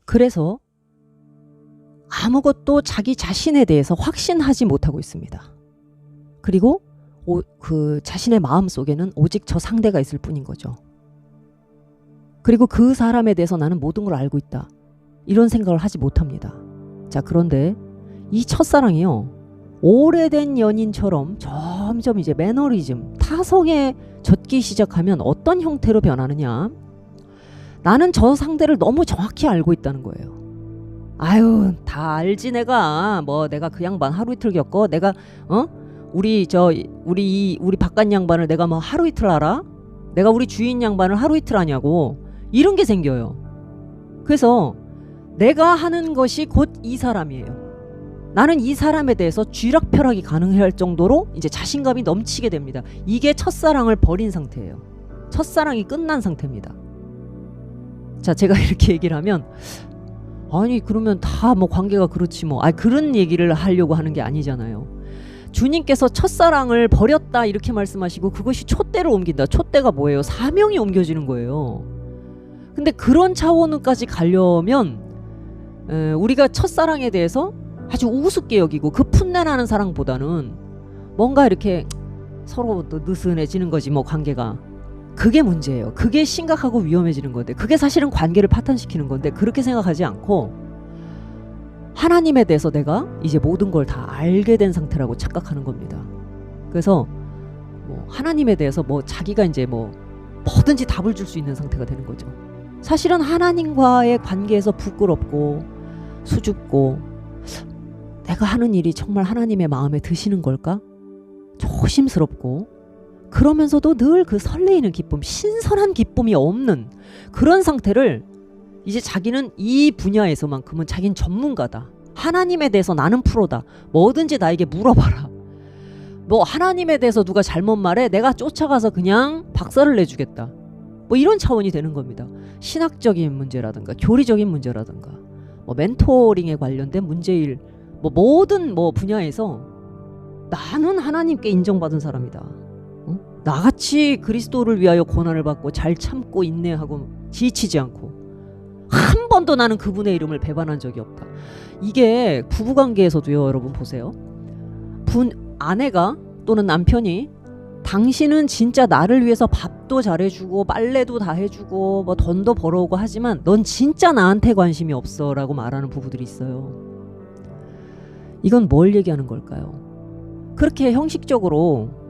그래서 아무것도 자기 자신에 대해서 확신하지 못하고 있습니다. 그리고 그 자신의 마음 속에는 오직 저 상대가 있을 뿐인 거죠. 그리고 그 사람에 대해서 나는 모든 걸 알고 있다. 이런 생각을 하지 못합니다. 자, 그런데 이 첫사랑이요, 오래된 연인처럼 점점 이제 매너리즘, 타성에 젖기 시작하면 어떤 형태로 변하느냐? 나는 저 상대를 너무 정확히 알고 있다는 거예요. 아유, 다 알지 내가. 뭐 내가 그 양반 하루 이틀 겪어? 내가 우리 바깥 양반을 내가 뭐 하루 이틀 알아? 내가 우리 주인 양반을 하루 이틀 아냐고. 이런 게 생겨요. 그래서 내가 하는 것이 곧 이 사람이에요. 나는 이 사람에 대해서 쥐락펴락이 가능할 정도로 이제 자신감이 넘치게 됩니다. 이게 첫사랑을 버린 상태예요. 첫사랑이 끝난 상태입니다. 자, 제가 이렇게 얘기를 하면 아니 그러면 다 뭐 관계가 그렇지 뭐. 그런 얘기를 하려고 하는 게 아니잖아요. 주님께서 첫사랑을 버렸다 이렇게 말씀하시고 그것이 촛대로 옮긴다. 촛대가 뭐예요? 사명이 옮겨지는 거예요. 근데 그런 차원까지 가려면 우리가 첫사랑에 대해서 아주 우습게 여기고 그 풋내나는 사랑보다는 뭔가 이렇게 서로 또 느슨해지는 거지 뭐 관계가. 그게 문제예요. 그게 심각하고 위험해지는 건데, 그게 사실은 관계를 파탄시키는 건데 그렇게 생각하지 않고 하나님에 대해서 내가 이제 모든 걸 다 알게 된 상태라고 착각하는 겁니다. 그래서 뭐 하나님에 대해서 뭐 자기가 이제 뭐 뭐든지 답을 줄 수 있는 상태가 되는 거죠. 사실은 하나님과의 관계에서 부끄럽고 수줍고 내가 하는 일이 정말 하나님의 마음에 드시는 걸까? 조심스럽고 그러면서도 늘 그 설레이는 기쁨, 신선한 기쁨이 없는 그런 상태를 이제 자기는 이 분야에서만큼은 자기는 전문가다. 하나님에 대해서 나는 프로다. 뭐든지 나에게 물어봐라. 뭐 하나님에 대해서 누가 잘못 말해 내가 쫓아가서 그냥 박살을 내주겠다. 뭐 이런 차원이 되는 겁니다. 신학적인 문제라든가 교리적인 문제라든가 뭐 멘토링에 관련된 문제일 뭐 모든 뭐 분야에서 나는 하나님께 인정받은 사람이다. 나같이 그리스도를 위하여 고난을 받고 잘 참고 인내하고 지치지 않고 한 번도 나는 그분의 이름을 배반한 적이 없다. 이게 부부관계에서도요. 여러분 보세요. 아내가 또는 남편이 당신은 진짜 나를 위해서 밥도 잘해주고 빨래도 다 해주고 뭐 돈도 벌어오고 하지만 넌 진짜 나한테 관심이 없어 라고 말하는 부부들이 있어요. 이건 뭘 얘기하는 걸까요? 그렇게 형식적으로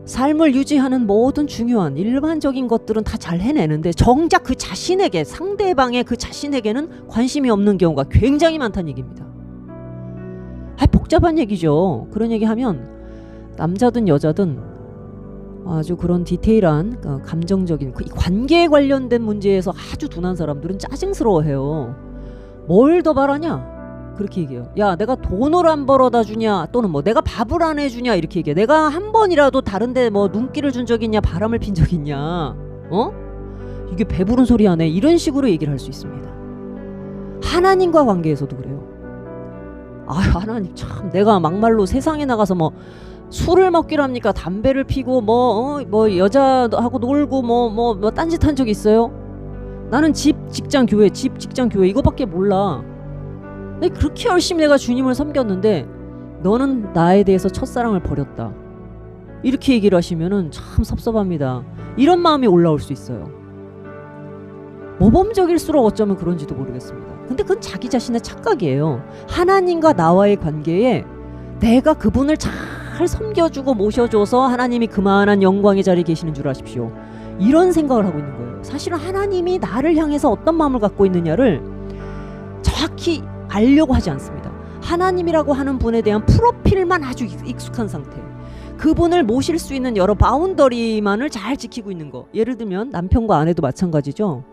삶을 유지하는 모든 중요한 일반적인 것들은 다 잘 해내는데 정작 그 자신에게, 상대방의 그 자신에게는 관심이 없는 경우가 굉장히 많다는 얘기입니다. 복잡한 얘기죠. 그런 얘기하면 남자든 여자든 아주 그런 디테일한 감정적인 그 관계에 관련된 문제에서 아주 둔한 사람들은 짜증스러워해요. 뭘 더 바라냐? 그렇게 얘기해요. 야, 내가 돈을 안 벌어다 주냐, 또는 뭐 내가 밥을 안 해주냐, 이렇게 얘기해. 내가 한 번이라도 다른데 뭐 눈길을 준 적 있냐, 바람을 핀 적 있냐, 이게 배부른 소리 하네, 이런 식으로 얘기를 할 수 있습니다. 하나님과 관계에서도 그래요. 하나님 참, 내가 막말로 세상에 나가서 뭐 술을 먹기로 합니까, 담배를 피고 뭐 여자하고 놀고 뭐 딴짓한 적 있어요? 나는 집, 직장, 교회 이거밖에 몰라. 그렇게 열심히 내가 주님을 섬겼는데 너는 나에 대해서 첫사랑을 버렸다. 이렇게 얘기를 하시면은 참 섭섭합니다. 이런 마음이 올라올 수 있어요. 모범적일수록 어쩌면 그런지도 모르겠습니다. 근데 그건 자기 자신의 착각이에요. 하나님과 나와의 관계에 내가 그분을 잘 섬겨주고 모셔줘서 하나님이 그만한 영광의 자리에 계시는 줄 아십시오. 이런 생각을 하고 있는 거예요. 사실은 하나님이 나를 향해서 어떤 마음을 갖고 있느냐를 정확히 알려고 하지 않습니다. 하나님이라고 하는 분에 대한 프로필만 아주 익숙한 상태, 그분을 모실 수 있는 여러 바운더리만을 잘 지키고 있는 거. 예를 들면 남편과 아내도 마찬가지죠.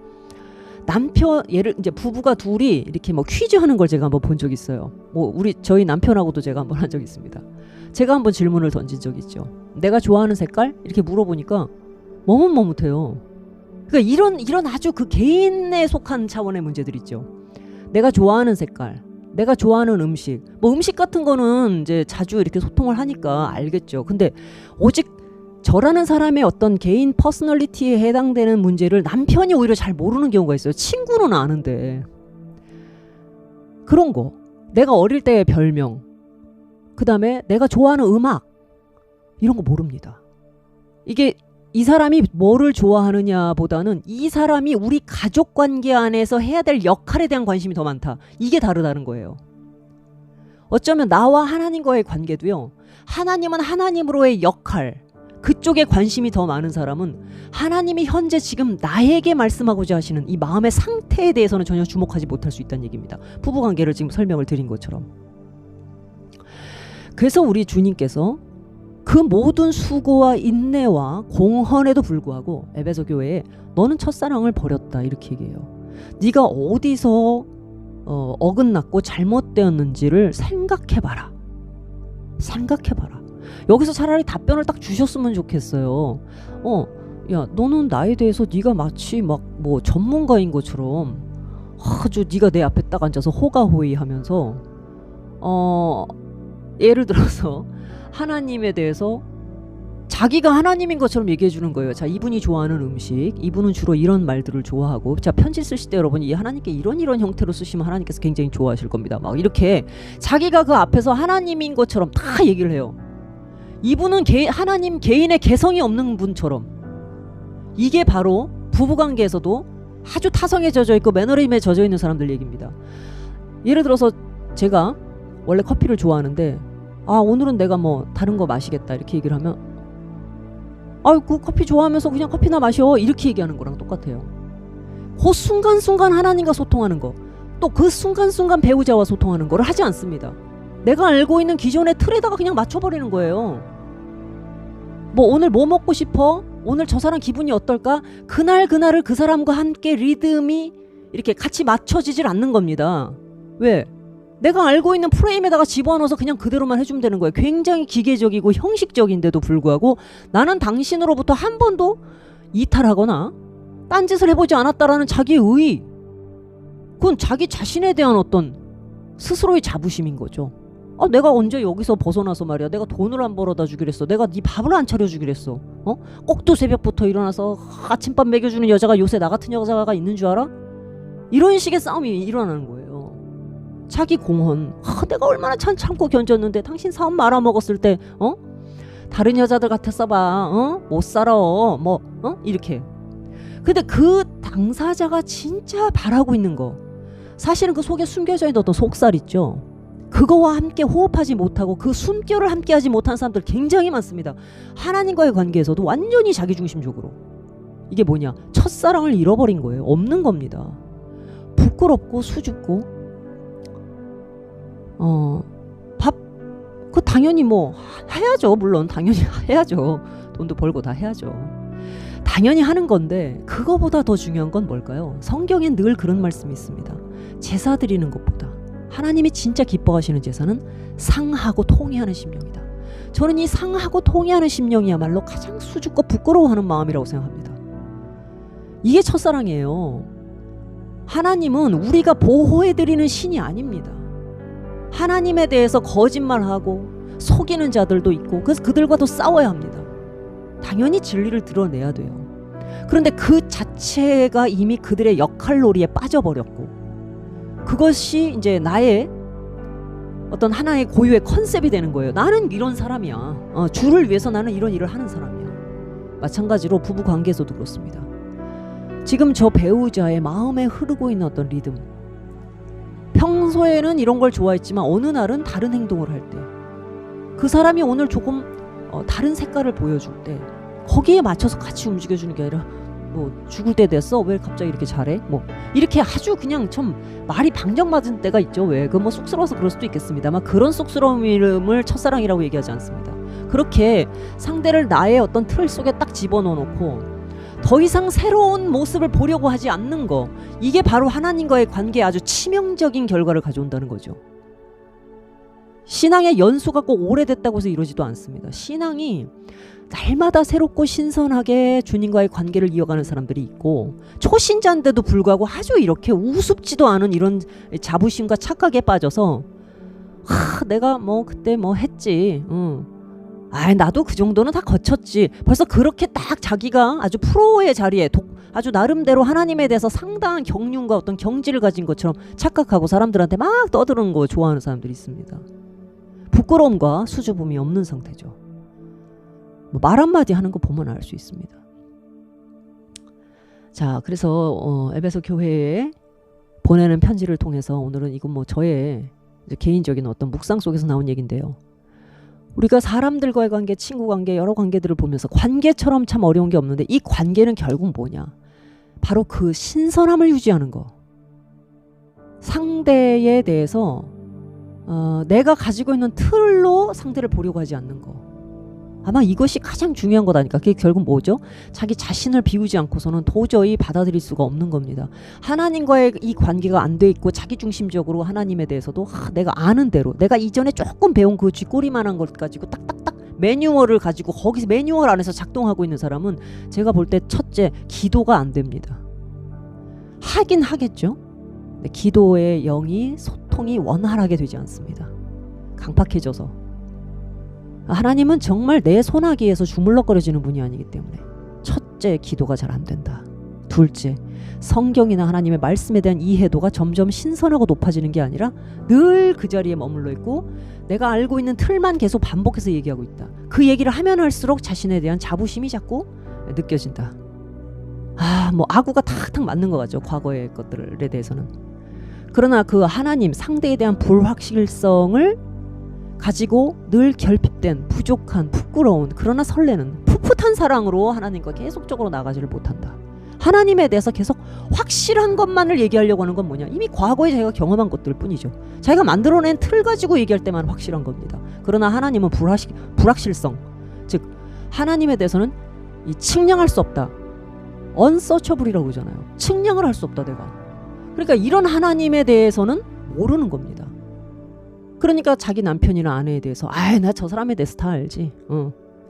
이제 부부가 둘이 이렇게 뭐 퀴즈 하는 걸 제가 한번 본 적이 있어요. 저희 남편하고도 제가 한번 한 적이 있습니다. 제가 한번 질문을 던진 적이 있죠. 내가 좋아하는 색깔? 이렇게 물어보니까 머뭇머뭇해요. 그러니까 이런 아주 그 개인에 속한 차원의 문제들 있죠. 내가 좋아하는 색깔, 내가 좋아하는 음식, 음식 같은 거는 이제 자주 이렇게 소통을 하니까 알겠죠. 근데 오직 저라는 사람의 어떤 개인 퍼스널리티에 해당되는 문제를 남편이 오히려 잘 모르는 경우가 있어요. 친구는 아는데. 그런 거, 내가 어릴 때의 별명, 그 다음에 내가 좋아하는 음악, 이런 거 모릅니다. 이게 이 사람이 뭐를 좋아하느냐 보다는 이 사람이 우리 가족관계 안에서 해야 될 역할에 대한 관심이 더 많다. 이게 다르다는 거예요. 어쩌면 나와 하나님과의 관계도요, 하나님은 하나님으로의 역할, 그쪽에 관심이 더 많은 사람은 하나님이 현재 지금 나에게 말씀하고자 하시는 이 마음의 상태에 대해서는 전혀 주목하지 못할 수 있다는 얘기입니다. 부부관계를 지금 설명을 드린 것처럼. 그래서 우리 주님께서 그 모든 수고와 인내와 공헌에도 불구하고 에베소 교회에 너는 첫사랑을 버렸다 이렇게 얘기해요. 네가 어디서 어긋났고 잘못되었는지를 생각해봐라. 생각해봐라. 여기서 차라리 답변을 딱 주셨으면 좋겠어요. 야, 너는 나에 대해서 네가 마치 막 뭐 전문가인 것처럼 아주 네가 내 앞에 딱 앉아서 호가호위하면서 예를 들어서 하나님에 대해서 자기가 하나님인 것처럼 얘기해 주는 거예요. 자, 이분이 좋아하는 음식, 이분은 주로 이런 말들을 좋아하고, 자, 편지 쓰실 때 여러분 이 하나님께 이런 형태로 쓰시면 하나님께서 굉장히 좋아하실 겁니다. 막 이렇게 자기가 그 앞에서 하나님인 것처럼 다 얘기를 해요. 이분은 하나님 개인의 개성이 없는 분처럼. 이게 바로 부부관계에서도 아주 타성에 젖어 있고 매너리즘에 젖어 있는 사람들 얘기입니다. 예를 들어서 제가 원래 커피를 좋아하는데 오늘은 내가 뭐 다른 거 마시겠다 이렇게 얘기를 하면 그 커피 좋아하면서 그냥 커피나 마셔 이렇게 얘기하는 거랑 똑같아요. 그 순간순간 하나님과 소통하는 거, 또 그 순간순간 배우자와 소통하는 거를 하지 않습니다. 내가 알고 있는 기존의 틀에다가 그냥 맞춰버리는 거예요. 뭐 오늘 뭐 먹고 싶어? 오늘 저 사람 기분이 어떨까? 그날을 그 사람과 함께 리듬이 이렇게 같이 맞춰지질 않는 겁니다. 왜? 내가 알고 있는 프레임에다가 집어넣어서 그냥 그대로만 해주면 되는 거예요. 굉장히 기계적이고 형식적인데도 불구하고 나는 당신으로부터 한 번도 이탈하거나 딴짓을 해보지 않았다라는 자기의 의의, 그건 자기 자신에 대한 어떤 스스로의 자부심인 거죠. 내가 언제 여기서 벗어나서 말이야, 내가 돈을 안 벌어다 주기랬어, 내가 네 밥을 안 차려주기랬어, 꼭두 새벽부터 일어나서 아침밥 먹여주는 여자가 요새 나 같은 여자가 있는 줄 알아? 이런 식의 싸움이 일어나는 거예요. 자기 공헌, 내가 얼마나 참고 견뎠는데 당신 사업 말아먹었을 때 다른 여자들 같았어 봐, 못 살아, 이렇게. 근데 그 당사자가 진짜 바라고 있는 거, 사실은 그 속에 숨겨져 있는 어떤 속살 있죠. 그거와 함께 호흡하지 못하고 그 숨결을 함께 하지 못한 사람들 굉장히 많습니다. 하나님과의 관계에서도 완전히 자기중심적으로. 이게 뭐냐, 첫사랑을 잃어버린 거예요. 없는 겁니다. 부끄럽고 수줍고 당연히 뭐 해야죠. 물론 당연히 해야죠. 돈도 벌고 다 해야죠. 당연히 하는 건데, 그거보다 더 중요한 건 뭘까요? 성경엔 늘 그런 말씀이 있습니다. 제사 드리는 것보다 하나님이 진짜 기뻐하시는 제사는 상하고 통회하는 심령이다. 저는 이 상하고 통회하는 심령이야말로 가장 수줍고 부끄러워하는 마음이라고 생각합니다. 이게 첫사랑이에요. 하나님은 우리가 보호해드리는 신이 아닙니다. 하나님에 대해서 거짓말하고 속이는 자들도 있고, 그래서 그들과도 싸워야 합니다. 당연히 진리를 드러내야 돼요. 그런데 그 자체가 이미 그들의 역할놀이에 빠져버렸고, 그것이 이제 나의 어떤 하나의 고유의 컨셉이 되는 거예요. 나는 이런 사람이야. 주를 위해서 나는 이런 일을 하는 사람이야. 마찬가지로 부부 관계에서도 그렇습니다. 지금 저 배우자의 마음에 흐르고 있는 어떤 리듬, 평소에는 이런 걸 좋아했지만 어느 날은 다른 행동을 할 때, 그 사람이 오늘 조금 다른 색깔을 보여줄 때 거기에 맞춰서 같이 움직여주는 게 아니라 뭐 죽을 때 됐어? 왜 갑자기 이렇게 잘해? 뭐 이렇게 아주 그냥 좀 말이 방정맞은 때가 있죠. 왜? 그 뭐 쑥스러워서 그럴 수도 있겠습니다만, 그런 쑥스러움을 첫사랑이라고 얘기하지 않습니다. 그렇게 상대를 나의 어떤 틀 속에 딱 집어넣어 놓고 더 이상 새로운 모습을 보려고 하지 않는 거, 이게 바로 하나님과의 관계에 아주 치명적인 결과를 가져온다는 거죠. 신앙의 연수가 꼭 오래됐다고 해서 이러지도 않습니다. 신앙이 날마다 새롭고 신선하게 주님과의 관계를 이어가는 사람들이 있고, 초신자인데도 불구하고 아주 이렇게 우습지도 않은 이런 자부심과 착각에 빠져서 내가 뭐 그때 뭐 했지, 아, 나도 그 정도는 다 거쳤지. 벌써 그렇게 딱 자기가 아주 프로의 자리에 아주 나름대로 하나님에 대해서 상당한 경륜과 어떤 경지를 가진 것처럼 착각하고 사람들한테 막 떠드는 거 좋아하는 사람들이 있습니다. 부끄러움과 수줍음이 없는 상태죠. 뭐 말 한마디 하는 거 보면 알 수 있습니다. 자, 그래서 에베소 교회에 보내는 편지를 통해서 오늘은 이건 뭐 저의 이제 개인적인 어떤 묵상 속에서 나온 얘기인데요. 우리가 사람들과의 관계, 친구 관계, 여러 관계들을 보면서 관계처럼 참 어려운 게 없는데 이 관계는 결국 뭐냐? 바로 그 신선함을 유지하는 거. 상대에 대해서 내가 가지고 있는 틀로 상대를 보려고 하지 않는 거. 아마 이것이 가장 중요한 거다니까. 그게 결국 뭐죠? 자기 자신을 비우지 않고서는 도저히 받아들일 수가 없는 겁니다. 하나님과의 이 관계가 안 돼 있고 자기중심적으로 하나님에 대해서도 내가 아는 대로 내가 이전에 조금 배운 그 쥐꼬리만한 것 가지고 딱딱딱 매뉴얼을 가지고 거기서 매뉴얼 안에서 작동하고 있는 사람은 제가 볼 때 첫째 기도가 안 됩니다. 하긴 하겠죠. 근데 기도의 영이 소통이 원활하게 되지 않습니다. 강팍해져서. 하나님은 정말 내 손아귀에서 주물럭거려지는 분이 아니기 때문에 첫째 기도가 잘 안 된다. 둘째 성경이나 하나님의 말씀에 대한 이해도가 점점 신선하고 높아지는 게 아니라 늘 그 자리에 머물러 있고 내가 알고 있는 틀만 계속 반복해서 얘기하고 있다. 그 얘기를 하면 할수록 자신에 대한 자부심이 자꾸 느껴진다. 뭐 아구가 탁탁 맞는 것 같죠. 과거의 것들에 대해서는. 그러나 그 하나님 상대에 대한 불확실성을 가지고 늘 결핍된 부족한 부끄러운 그러나 설레는 풋풋한 사랑으로 하나님과 계속적으로 나가지를 못한다. 하나님에 대해서 계속 확실한 것만을 얘기하려고 하는 건 뭐냐? 이미 과거에 자기가 경험한 것들 뿐이죠. 자기가 만들어낸 틀 가지고 얘기할 때만 확실한 겁니다. 그러나 하나님은 불확실성, 즉 하나님에 대해서는 이 측량할 수 없다. unsearchable이라고 그러잖아요. 측량을 할 수 없다 내가. 그러니까 이런 하나님에 대해서는 모르는 겁니다. 그러니까 자기 남편이나 아내에 대해서 나 저 사람에 대해서 다 알지.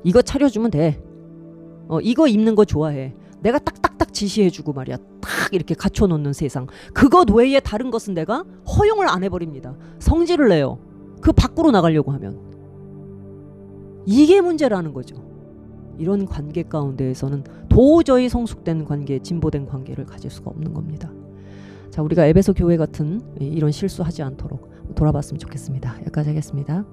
이거 차려주면 돼. 이거 입는 거 좋아해. 내가 딱딱딱 지시해주고 말이야. 딱 이렇게 갖춰놓는 세상. 그것 외에 다른 것은 내가 허용을 안 해버립니다. 성질을 내요. 그 밖으로 나가려고 하면. 이게 문제라는 거죠. 이런 관계 가운데에서는 도저히 성숙된 관계, 진보된 관계를 가질 수가 없는 겁니다. 자, 우리가 에베소 교회 같은 이런 실수하지 않도록 돌아봤으면 좋겠습니다. 여기까지 하겠습니다.